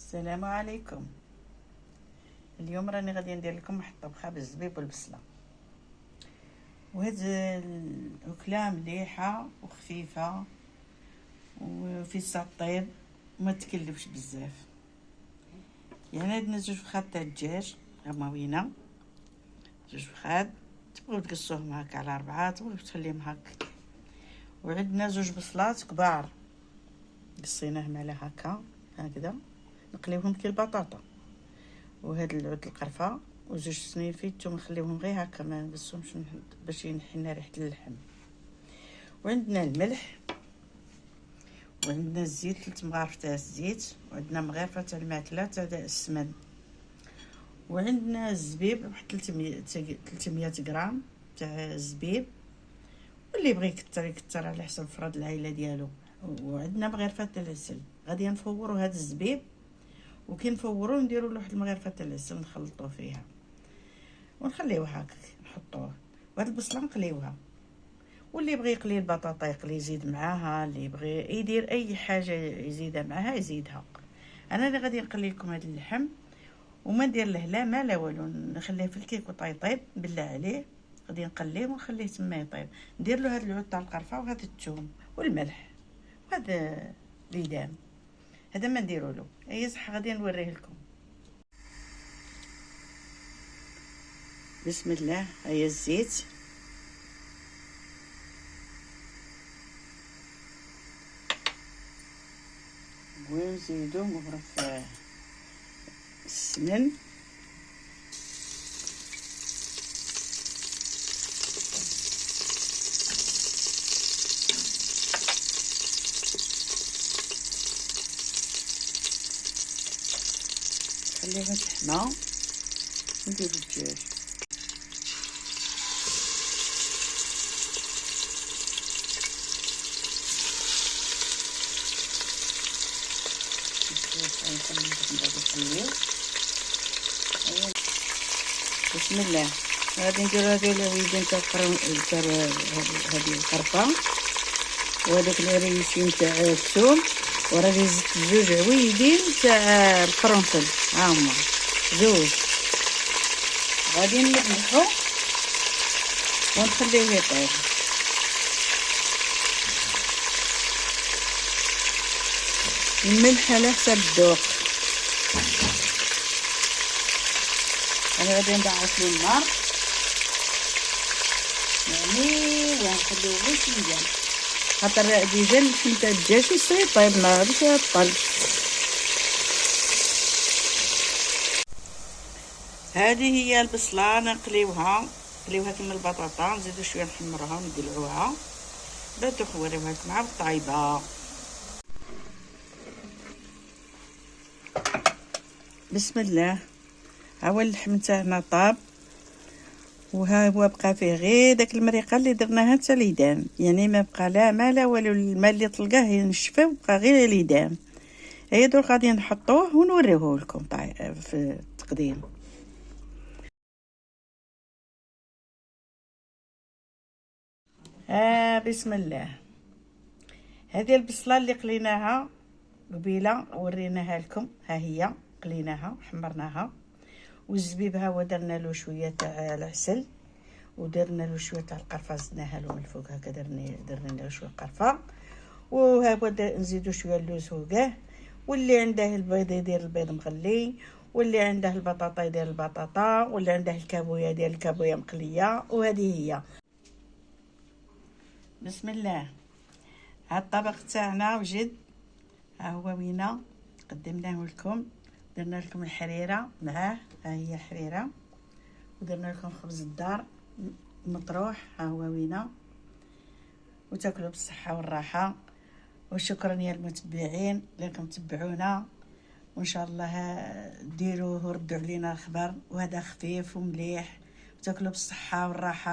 السلام عليكم. اليوم راني غادي ندير لكم واحد الطبخه بالزبيب والبصله، وهاد الاكله مليحه وخفيفه وفي السطيب وما تكلفش بزاف. يعني عندنا زوج فخاد تاع الدجاج غماوينه، زوج فخاد تبغيو تقصوهم هكا على 4، تبغيو تخليهم هكا. وعندنا زوج بصلات كبار قصيناهم على هكذا نقليوهم كي البطاطا. وهاد العود القرفه وزوج سنيفيت الثوم نخليوهم غير هكا ما نبسهمش باش ينحي لنا ريحه اللحم. وعندنا الملح، وعندنا الزيت 3 مغارف تاع الزيت، وعندنا مغرفه تاع الماكله تاع السمن، وعندنا الزبيب واحد 300 غرام تاع الزبيب، واللي يبغي يكثر على حسب فرد العائله ديالو. وعندنا مغرفه تاع العسل. غادي نفوروا هذا الزبيب، وكي نفوروا نديروا له واحد المغرفه تاع العسل نخلطوه فيها ونخليوه هكا نحطوه. وهاد البصله نقليوها، واللي يبغي يقلي البطاطا يقلي يزيد معاها، اللي يبغي يدير اي حاجه يزيدها معاها يزيدها. انا اللي غادي نقلي لكم هذا اللحم وما ندير له لا ما لا والو، نخليه في الكيك وطيب بالله عليه. غادي نقليه ونخليه تما يطيب. ندير له هذا العود تاع القرفه وهذا الثوم والملح وهذا ليدام، هذا ما نديروا له اي صح. غادي نوريه لكم. بسم الله. هيا الزيت، ونزيدو مغرف السمن، خليها تحمى ونديرو الدجاج. بسم الله. غادي نديرو هذو العويدين تاع هذه القرفه وهذاك الريشين تاع الثوم، وراني زدت 2 عويدين تاع القرنفل، ها هما 2. غادي نملحو ونخليوه يطيب. الملح على حسب الذوق. انا غادي نضعف النار يعني ونخليوه غير شويه، خاطر ديجا اللحم تاع الدجاج يصير طيب ما باش يطل. هذه هي البصله نقليوها كما البطاطا، نزيدو شويه نحمروها ونقلعوها بعد نخوريوها مع الطايبه. بسم الله. ها هو اللحم تاعنا طاب، وها هو بقى فيه غير داك المريقه اللي درناها تاع ليدام، يعني ما بقى لا ما لا والو. الماء اللي طلقاه ينشفه وبقى غير ليدام. هيا دوك غادي نحطوه ونوريه لكم في التقديم. بسم الله. هذه البصله اللي قليناها قبيله وريناها لكم، ها هي قليناها وحمرناها. والزبيب ها هو درنا له شويه تاع العسل ودرنا له شويه تاع القرفه زدناها له من الفوق هكا، درنا له شويه قرفه. وها هو نزيدو شويه اللوز فوقه. واللي عنده البيض يدير البيض مغلي، واللي عنده البطاطا يدير البطاطا، واللي عنده الكابويه يدير الكابويه مقليه. وهذه هي. بسم الله. هاد الطبق تاعنا وجد، ها هو وينه قدمناه لكم. درنا لكم الحريره معاه، ها هي حريره، ودرنا لكم خبز الدار مطروح، ها هو وينه. وتاكلوا بالصحه والراحه. وشكرا يا المتبعين لكم تبعونا، وان شاء الله ديروه وردوا علينا الخبر. وهذا خفيف ومليح، وتاكلوا بالصحه والراحه.